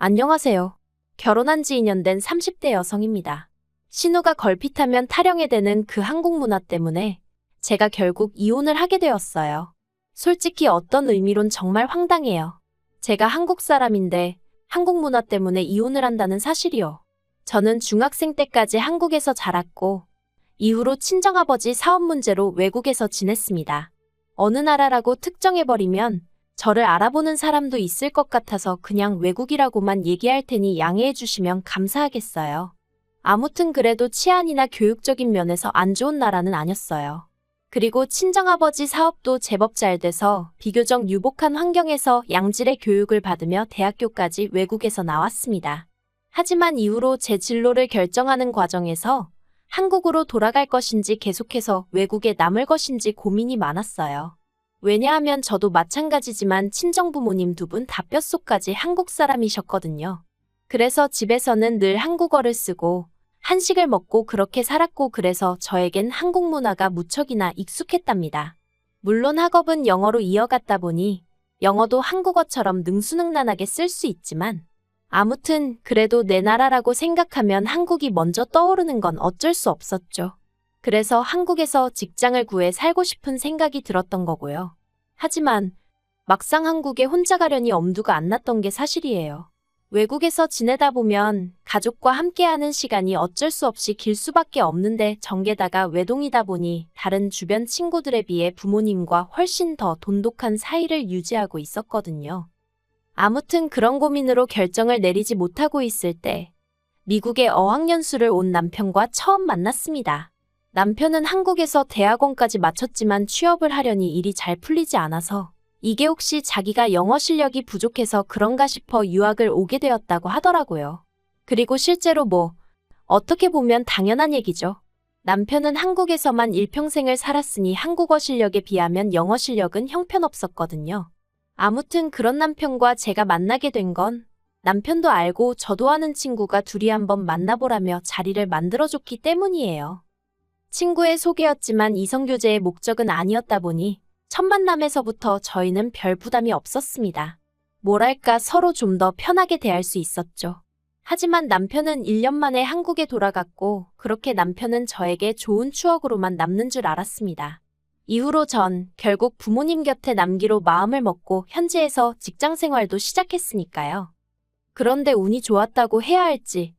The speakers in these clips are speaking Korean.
안녕하세요. 결혼한 지 2년 된 30대 여성입니다. 신우가 걸핏하면 타령에 대는 그 한국 문화 때문에 제가 결국 이혼을 하게 되었어요. 솔직히 어떤 의미론 정말 황당해요. 제가 한국 사람인데 한국 문화 때문에 이혼을 한다는 사실이요. 저는 중학생 때까지 한국에서 자랐고 이후로 친정아버지 사업 문제로 외국에서 지냈습니다. 어느 나라라고 특정해버리면 저를 알아보는 사람도 있을 것 같아서 그냥 외국이라고만 얘기할 테니 양해해 주시면 감사하겠어요. 아무튼 그래도 치안이나 교육적인 면에서 안 좋은 나라는 아니었어요. 그리고 친정아버지 사업도 제법 잘 돼서 비교적 유복한 환경에서 양질의 교육을 받으며 대학교까지 외국에서 나왔습니다. 하지만 이후로 제 진로를 결정하는 과정에서 한국으로 돌아갈 것인지 계속해서 외국에 남을 것인지 고민이 많았어요. 왜냐하면 저도 마찬가지지만 친정부모님 두 분 다 뼛속까지 한국 사람이셨거든요. 그래서 집에서는 늘 한국어를 쓰고 한식을 먹고 그렇게 살았고 그래서 저에겐 한국 문화가 무척이나 익숙했답니다. 물론 학업은 영어로 이어갔다 보니 영어도 한국어처럼 능수능란하게 쓸 수 있지만 아무튼 그래도 내 나라라고 생각하면 한국이 먼저 떠오르는 건 어쩔 수 없었죠. 그래서 한국에서 직장을 구해 살고 싶은 생각이 들었던 거고요. 하지만 막상 한국에 혼자 가려니 엄두가 안 났던 게 사실이에요. 외국에서 지내다 보면 가족과 함께하는 시간이 어쩔 수 없이 길 수밖에 없는데 정게다가 외동이다 보니 다른 주변 친구들에 비해 부모님과 훨씬 더 돈독한 사이를 유지하고 있었거든요. 아무튼 그런 고민으로 결정을 내리지 못하고 있을 때 미국에 어학연수를 온 남편과 처음 만났습니다. 남편은 한국에서 대학원까지 마쳤지만 취업을 하려니 일이 잘 풀리지 않아서 이게 혹시 자기가 영어 실력이 부족해서 그런가 싶어 유학을 오게 되었다고 하더라고요. 그리고 실제로 어떻게 보면 당연한 얘기죠. 남편은 한국에서만 일평생을 살았으니 한국어 실력에 비하면 영어 실력은 형편없었거든요. 아무튼 그런 남편과 제가 만나게 된 건 남편도 알고 저도 아는 친구가 둘이 한번 만나보라며 자리를 만들어줬기 때문이에요. 친구의 소개였지만 이성교제의 목적은 아니었다 보니 첫 만남에서부터 저희는 별 부담이 없었습니다. 뭐랄까 서로 좀 더 편하게 대할 수 있었죠. 하지만 남편은 1년 만에 한국에 돌아갔고 그렇게 남편은 저에게 좋은 추억으로만 남는 줄 알았습니다. 이후로 전 결국 부모님 곁에 남기로 마음을 먹고 현지에서 직장 생활도 시작했으니까요. 그런데 운이 좋았다고 해야 할지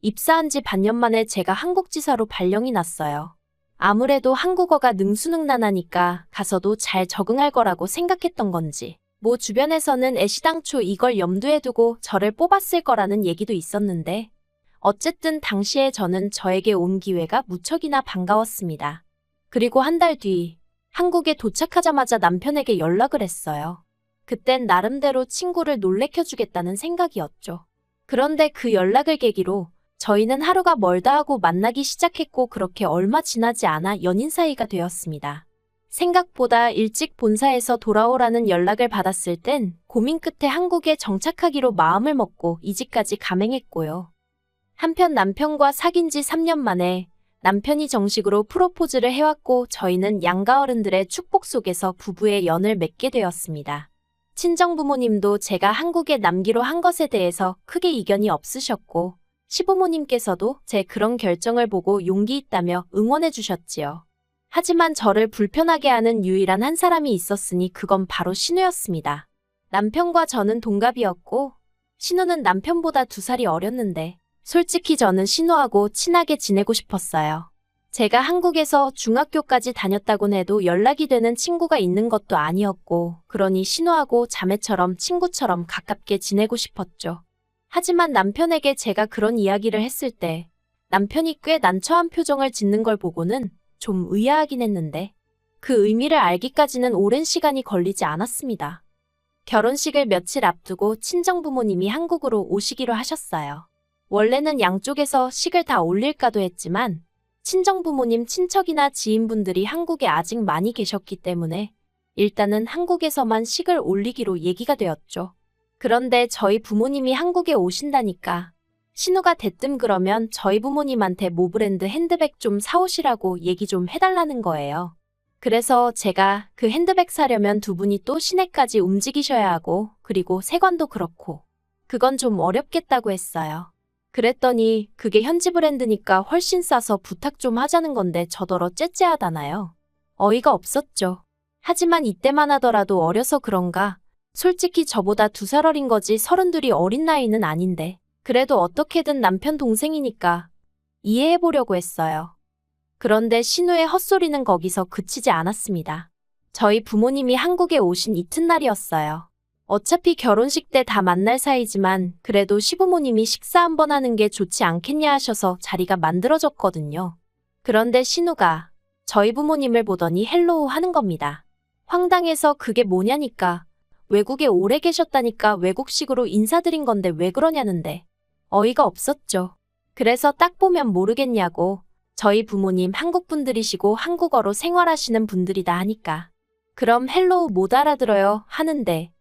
입사한 지 반년 만에 제가 한국지사로 발령이 났어요. 아무래도 한국어가 능수능란하니까 가서도 잘 적응할 거라고 생각했던 건지 주변에서는 애시당초 이걸 염두에 두고 저를 뽑았을 거라는 얘기도 있었는데 어쨌든 당시에 저는 저에게 온 기회가 무척이나 반가웠습니다. 그리고 한 달 뒤 한국에 도착하자마자 남편에게 연락을 했어요. 그땐 나름대로 친구를 놀래켜주겠다는 생각이었죠. 그런데 그 연락을 계기로 저희는 하루가 멀다 하고 만나기 시작했고 그렇게 얼마 지나지 않아 연인 사이가 되었습니다. 생각보다 일찍 본사에서 돌아오라는 연락을 받았을 땐 고민 끝에 한국에 정착하기로 마음을 먹고 이직까지 감행했고요. 한편 남편과 사귄 지 3년 만에 남편이 정식으로 프로포즈를 해왔고 저희는 양가 어른들의 축복 속에서 부부의 연을 맺게 되었습니다. 친정부모님도 제가 한국에 남기로 한 것에 대해서 크게 이견이 없으셨고 시부모님께서도 제 그런 결정을 보고 용기 있다며 응원해 주셨지요. 하지만 저를 불편하게 하는 유일한 한 사람이 있었으니 그건 바로 신우였습니다. 남편과 저는 동갑이었고 신우는 남편보다 2살이 어렸는데 솔직히 저는 신우하고 친하게 지내고 싶었어요. 제가 한국에서 중학교까지 다녔다곤 해도 연락이 되는 친구가 있는 것도 아니었고 그러니 신우하고 자매처럼 친구처럼 가깝게 지내고 싶었죠. 하지만 남편에게 제가 그런 이야기를 했을 때 남편이 꽤 난처한 표정을 짓는 걸 보고는 좀 의아하긴 했는데 그 의미를 알기까지는 오랜 시간이 걸리지 않았습니다. 결혼식을 며칠 앞두고 친정부모님이 한국으로 오시기로 하셨어요. 원래는 양쪽에서 식을 다 올릴까도 했지만 친정부모님 친척이나 지인분들이 한국에 아직 많이 계셨기 때문에 일단은 한국에서만 식을 올리기로 얘기가 되었죠. 그런데 저희 부모님이 한국에 오신다니까 신우가 대뜸 그러면 저희 부모님한테 모브랜드 핸드백 좀 사오시라고 얘기 좀 해달라는 거예요. 그래서 제가 그 핸드백 사려면 두 분이 또 시내까지 움직이셔야 하고 그리고 세관도 그렇고 그건 좀 어렵겠다고 했어요. 그랬더니 그게 현지 브랜드니까 훨씬 싸서 부탁 좀 하자는 건데 저더러 째째하다나요. 어이가 없었죠. 하지만 이때만 하더라도 어려서 그런가. 솔직히 저보다 2살 어린 거지 32이 어린 나이는 아닌데. 그래도 어떻게든 남편 동생이니까 이해해보려고 했어요. 그런데 신우의 헛소리는 거기서 그치지 않았습니다. 저희 부모님이 한국에 오신 이튿날이었어요. 어차피 결혼식 때 다 만날 사이지만 그래도 시부모님이 식사 한번 하는 게 좋지 않겠냐 하셔서 자리가 만들어졌거든요. 그런데 신우가 저희 부모님을 보더니 헬로우 하는 겁니다. 황당해서 그게 뭐냐니까. 외국에 오래 계셨다니까 외국식으로 인사드린 건데 왜 그러냐는데. 어이가 없었죠. 그래서 딱 보면 모르겠냐고. 저희 부모님 한국 분들이시고 한국어로 생활하시는 분들이다 하니까. 그럼 헬로우 못 알아들어요 하는데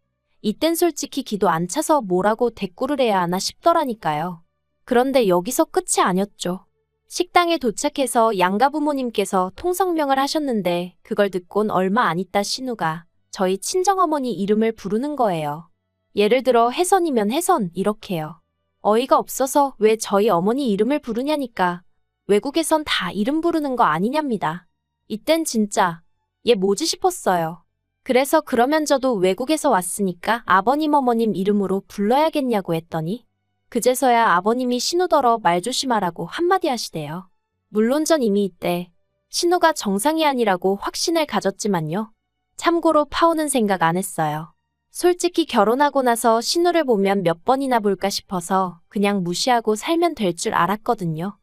이땐 솔직히 기도 안 차서 뭐라고 대꾸를 해야 하나 싶더라니까요. 그런데 여기서 끝이 아니었죠. 식당에 도착해서 양가 부모님께서 통성명을 하셨는데 그걸 듣곤 얼마 안 있다 신우가 저희 친정어머니 이름을 부르는 거예요. 예를 들어 혜선이면 혜선 이렇게요. 어이가 없어서 왜 저희 어머니 이름을 부르냐니까. 외국에선 다 이름 부르는 거 아니냐입니다. 이땐 진짜 얘 뭐지 싶었어요. 그래서 그러면 저도 외국에서 왔으니까 아버님 어머님 이름으로 불러야겠냐고 했더니 그제서야 아버님이 신우더러 말 조심하라고 한마디 하시대요. 물론 전 이미 이때 신우가 정상이 아니라고 확신을 가졌지만요. 참고로 파오는 생각 안 했어요. 솔직히 결혼하고 나서 신우를 보면 몇 번이나 볼까 싶어서 그냥 무시하고 살면 될 줄 알았거든요.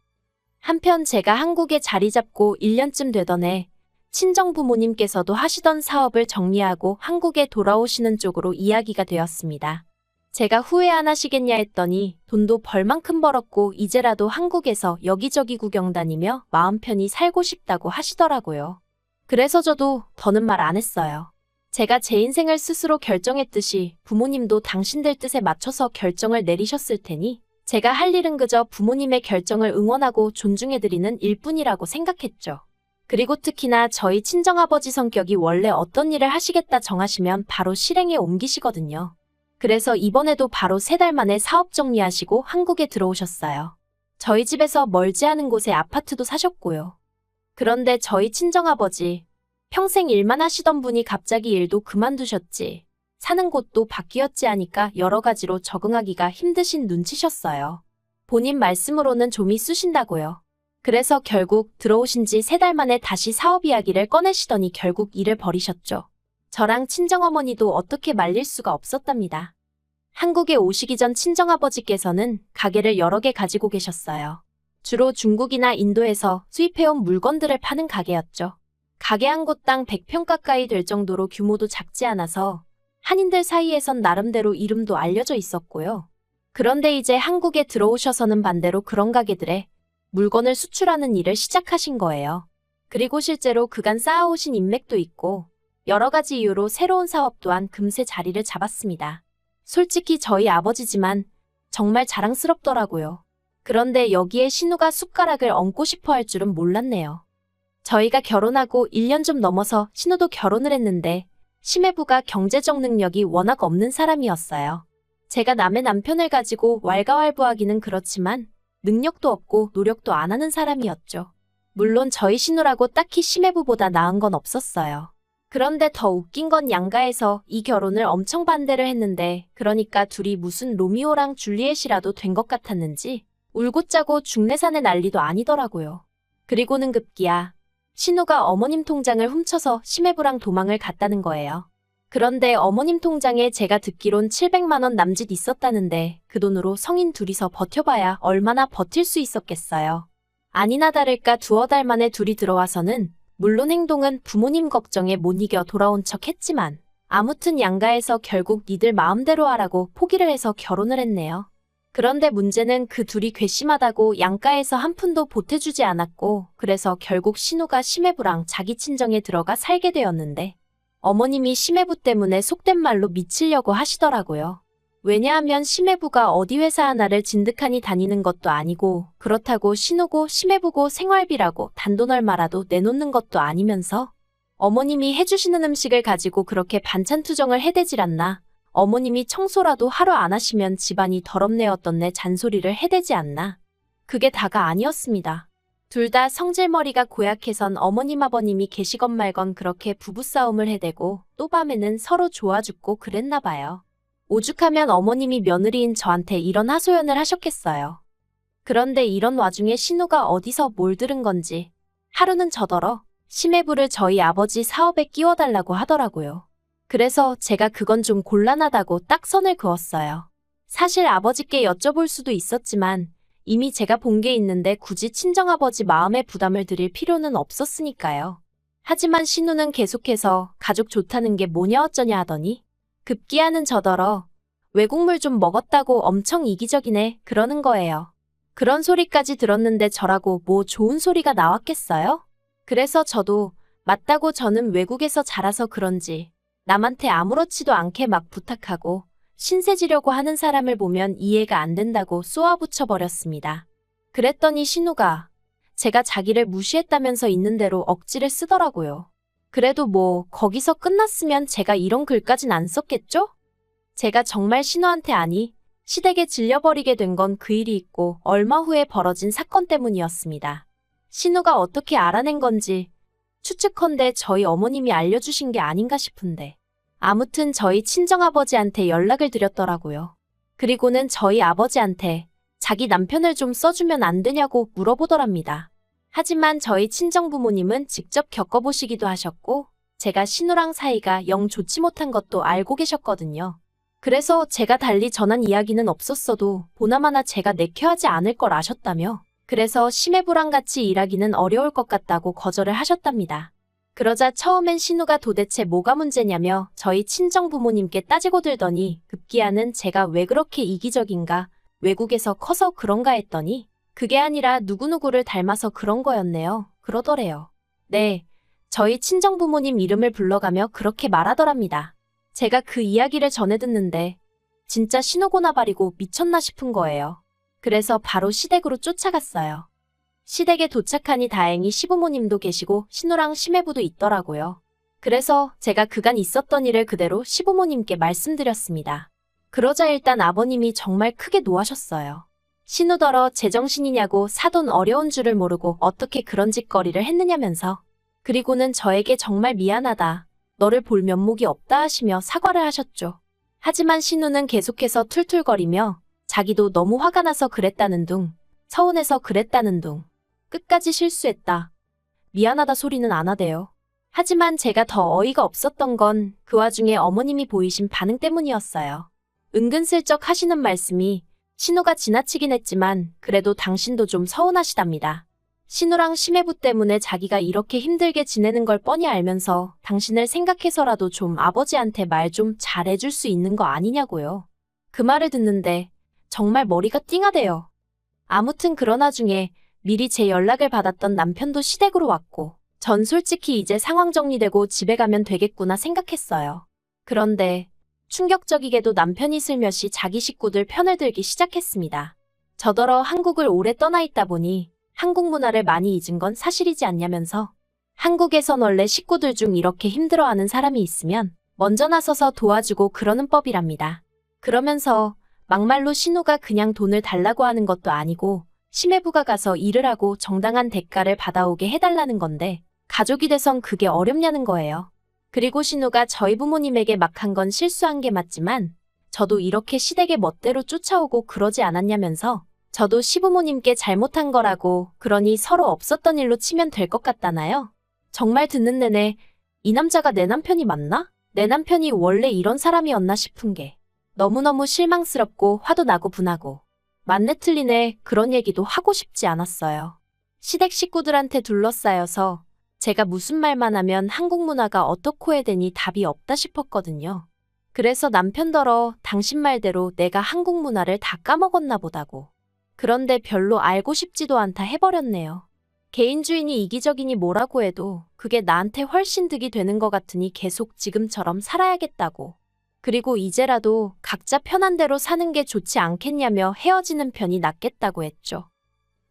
한편 제가 한국에 자리 잡고 1년쯤 되던 해 친정 부모님께서도 하시던 사업을 정리하고 한국에 돌아오시는 쪽으로 이야기가 되었습니다. 제가 후회 안 하시겠냐 했더니 돈도 벌만큼 벌었고 이제라도 한국에서 여기저기 구경 다니며 마음 편히 살고 싶다고 하시더라고요. 그래서 저도 더는 말 안 했어요. 제가 제 인생을 스스로 결정했듯이 부모님도 당신들 뜻에 맞춰서 결정을 내리셨을 테니 제가 할 일은 그저 부모님의 결정을 응원하고 존중해드리는 일뿐이라고 생각했죠. 그리고 특히나 저희 친정아버지 성격이 원래 어떤 일을 하시겠다 정하시면 바로 실행에 옮기시거든요. 그래서 이번에도 바로 3달 만에 사업 정리하시고 한국에 들어오셨어요. 저희 집에서 멀지 않은 곳에 아파트도 사셨고요. 그런데 저희 친정아버지 평생 일만 하시던 분이 갑자기 일도 그만두셨지. 사는 곳도 바뀌었지 하니까 여러 가지로 적응하기가 힘드신 눈치셨어요. 본인 말씀으로는 좀이 쑤신다고요. 그래서 결국 들어오신 지 3달 만에 다시 사업 이야기를 꺼내시더니 결국 일을 버리셨죠. 저랑 친정어머니도 어떻게 말릴 수가 없었답니다. 한국에 오시기 전 친정아버지께서는 가게를 여러 개 가지고 계셨어요. 주로 중국이나 인도에서 수입해온 물건들을 파는 가게였죠. 가게 한 곳당 100평 가까이 될 정도로 규모도 작지 않아서 한인들 사이에선 나름대로 이름도 알려져 있었고요. 그런데 이제 한국에 들어오셔서는 반대로 그런 가게들에 물건을 수출하는 일을 시작하신 거예요. 그리고 실제로 그간 쌓아오신 인맥도 있고 여러 가지 이유로 새로운 사업 또한 금세 자리를 잡았습니다. 솔직히 저희 아버지지만 정말 자랑스럽더라고요. 그런데 여기에 신우가 숟가락을 얹고 싶어 할 줄은 몰랐네요. 저희가 결혼하고 1년 좀 넘어서 신우도 결혼을 했는데 시매부가 경제적 능력이 워낙 없는 사람이었어요. 제가 남의 남편을 가지고 왈가왈부하기는 그렇지만 능력도 없고 노력도 안 하는 사람이었죠. 물론 저희 신우라고 딱히 시매부보다 나은 건 없었어요. 그런데 더 웃긴 건 양가에서 이 결혼을 엄청 반대를 했는데 그러니까 둘이 무슨 로미오랑 줄리엣이라도 된 것 같았는지 울고 짜고 중내산의 난리도 아니더라고요. 그리고는 급기야 신우가 어머님 통장을 훔쳐서 시매부랑 도망을 갔다는 거예요. 그런데 어머님 통장에 제가 듣기론 700만 원 남짓 있었다는데 그 돈으로 성인 둘이서 버텨봐야 얼마나 버틸 수 있었겠어요. 아니나 다를까 2달 만에 둘이 들어와서는 물론 행동은 부모님 걱정에 못 이겨 돌아온 척 했지만 아무튼 양가에서 결국 니들 마음대로 하라고 포기를 해서 결혼을 했네요. 그런데 문제는 그 둘이 괘씸하다고 양가에서 한 푼도 보태주지 않았고 그래서 결국 신우가 시매부랑 자기 친정에 들어가 살게 되었는데 어머님이 시매부 때문에 속된 말로 미치려고 하시더라고요. 왜냐하면 시매부가 어디 회사 하나를 진득하니 다니는 것도 아니고 그렇다고 신우고 시매부고 생활비라고 단돈 얼마라도 내놓는 것도 아니면서 어머님이 해주시는 음식을 가지고 그렇게 반찬 투정을 해대질 않나 어머님이 청소라도 하루 안 하시면 집안이 더럽네 어떻네 잔소리를 해대지 않나. 그게 다가 아니었습니다. 둘 다 성질머리가 고약해선 어머님 아버님이 계시건 말건 그렇게 부부싸움을 해대고 또 밤에는 서로 좋아 죽고 그랬나 봐요. 오죽하면 어머님이 며느리인 저한테 이런 하소연을 하셨겠어요. 그런데 이런 와중에 신우가 어디서 뭘 들은 건지 하루는 저더러 심해부를 저희 아버지 사업에 끼워달라고 하더라고요. 그래서 제가 그건 좀 곤란하다고 딱 선을 그었어요. 사실 아버지께 여쭤볼 수도 있었지만 이미 제가 본 게 있는데 굳이 친정아버지 마음에 부담을 드릴 필요는 없었으니까요. 하지만 신우는 계속해서 가족 좋다는 게 뭐냐 어쩌냐 하더니 급기야는 저더러 외국물 좀 먹었다고 엄청 이기적이네 그러는 거예요. 그런 소리까지 들었는데 저라고 뭐 좋은 소리가 나왔겠어요? 그래서 저도 맞다고 저는 외국에서 자라서 그런지 남한테 아무렇지도 않게 막 부탁하고 신세지려고 하는 사람을 보면 이해가 안 된다고 쏘아붙여 버렸습니다. 그랬더니 신우가 제가 자기를 무시했다면서 있는 대로 억지를 쓰더라고요. 그래도 뭐 거기서 끝났으면 제가 이런 글까진 안 썼겠죠? 제가 정말 신우한테 아니 시댁에 질려버리게 된 건 그 일이 있고 얼마 후에 벌어진 사건 때문이었습니다. 신우가 어떻게 알아낸 건지 추측컨대 저희 어머님이 알려주신 게 아닌가 싶은데 아무튼 저희 친정아버지한테 연락을 드렸더라고요. 그리고는 저희 아버지한테 자기 남편을 좀 써주면 안 되냐고 물어보더랍니다. 하지만 저희 친정부모님은 직접 겪어보시기도 하셨고 제가 신우랑 사이가 영 좋지 못한 것도 알고 계셨거든요. 그래서 제가 달리 전한 이야기는 없었어도 보나마나 제가 내켜하지 않을 걸 아셨다며 그래서 심해부랑 같이 일하기는 어려울 것 같다고 거절을 하셨답니다. 그러자 처음엔 신우가 도대체 뭐가 문제냐며 저희 친정부모님께 따지고 들더니 급기야는 제가 왜 그렇게 이기적인가 외국에서 커서 그런가 했더니 그게 아니라 누구누구를 닮아서 그런 거였네요. 그러더래요. 네, 저희 친정부모님 이름을 불러가며 그렇게 말하더랍니다. 제가 그 이야기를 전해 듣는데 진짜 신우고나 바리고 미쳤나 싶은 거예요. 그래서 바로 시댁으로 쫓아갔어요. 시댁에 도착하니 다행히 시부모님도 계시고 신우랑 심해부도 있더라고요. 그래서 제가 그간 있었던 일을 그대로 시부모님께 말씀드렸습니다. 그러자 일단 아버님이 정말 크게 노하셨어요. 신우더러 제정신이냐고 사돈 어려운 줄을 모르고 어떻게 그런 짓거리를 했느냐면서 그리고는 저에게 정말 미안하다. 너를 볼 면목이 없다 하시며 사과를 하셨죠. 하지만 신우는 계속해서 툴툴거리며 자기도 너무 화가 나서 그랬다는 둥, 서운해서 그랬다는 둥, 끝까지 실수했다. 미안하다 소리는 안 하대요. 하지만 제가 더 어이가 없었던 건 그 와중에 어머님이 보이신 반응 때문이었어요. 은근슬쩍 하시는 말씀이 신우가 지나치긴 했지만 그래도 당신도 좀 서운하시답니다. 신우랑 심해부 때문에 자기가 이렇게 힘들게 지내는 걸 뻔히 알면서 당신을 생각해서라도 좀 아버지한테 말 좀 잘해줄 수 있는 거 아니냐고요. 그 말을 듣는데 정말 머리가 띵하대요. 아무튼 그런 와중에 미리 제 연락을 받았던 남편도 시댁으로 왔고 전 솔직히 이제 상황 정리되고 집에 가면 되겠구나 생각했어요. 그런데 충격적이게도 남편이 슬며시 자기 식구들 편을 들기 시작했습니다. 저더러 한국을 오래 떠나 있다 보니 한국 문화를 많이 잊은 건 사실이지 않냐면서 한국에선 원래 식구들 중 이렇게 힘들어하는 사람이 있으면 먼저 나서서 도와주고 그러는 법이랍니다. 그러면서 막말로 신우가 그냥 돈을 달라고 하는 것도 아니고 심해부가 가서 일을 하고 정당한 대가를 받아오게 해달라는 건데 가족이 돼선 그게 어렵냐는 거예요. 그리고 신우가 저희 부모님에게 막 한 건 실수한 게 맞지만 저도 이렇게 시댁의 멋대로 쫓아오고 그러지 않았냐면서 저도 시부모님께 잘못한 거라고 그러니 서로 없었던 일로 치면 될 것 같다나요? 정말 듣는 내내 이 남자가 내 남편이 맞나? 내 남편이 원래 이런 사람이었나 싶은 게 너무너무 실망스럽고 화도 나고 분하고 맞네 틀리네 그런 얘기도 하고 싶지 않았어요. 시댁 식구들한테 둘러싸여서 제가 무슨 말만 하면 한국 문화가 어떻고 해대니 답이 없다 싶었거든요. 그래서 남편더러 당신 말대로 내가 한국 문화를 다 까먹었나 보다고. 그런데 별로 알고 싶지도 않다 해버렸네요. 개인주의니 이기적이니 뭐라고 해도 그게 나한테 훨씬 득이 되는 것 같으니 계속 지금처럼 살아야겠다고. 그리고 이제라도 각자 편한 대로 사는 게 좋지 않겠냐며 헤어지는 편이 낫겠다고 했죠.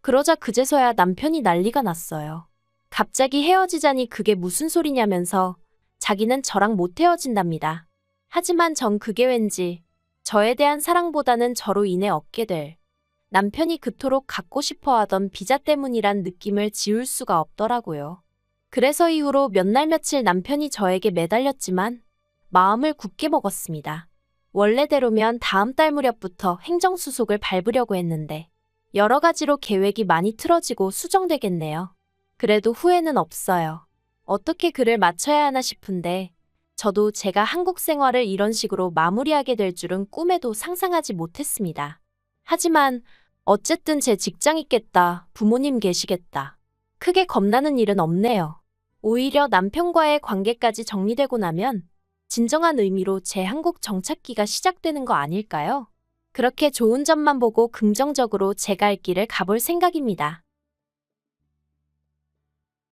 그러자 그제서야 남편이 난리가 났어요. 갑자기 헤어지자니 그게 무슨 소리냐면서 자기는 저랑 못 헤어진답니다. 하지만 전 그게 왠지 저에 대한 사랑보다는 저로 인해 얻게 될 남편이 그토록 갖고 싶어 하던 비자 때문이란 느낌을 지울 수가 없더라고요. 그래서 이후로 몇 날 며칠 남편이 저에게 매달렸지만 마음을 굳게 먹었습니다. 원래대로면 다음 달 무렵부터 행정수속을 밟으려고 했는데 여러 가지로 계획이 많이 틀어지고 수정되겠네요. 그래도 후회는 없어요. 어떻게 글을 맞춰야 하나 싶은데 저도 제가 한국 생활을 이런 식으로 마무리하게 될 줄은 꿈에도 상상하지 못했습니다. 하지만 어쨌든 제 직장 있겠다, 부모님 계시겠다. 크게 겁나는 일은 없네요. 오히려 남편과의 관계까지 정리되고 나면 진정한 의미로 제 한국 정착기가 시작되는 거 아닐까요? 그렇게 좋은 점만 보고 긍정적으로 제가 할 길을 가볼 생각입니다.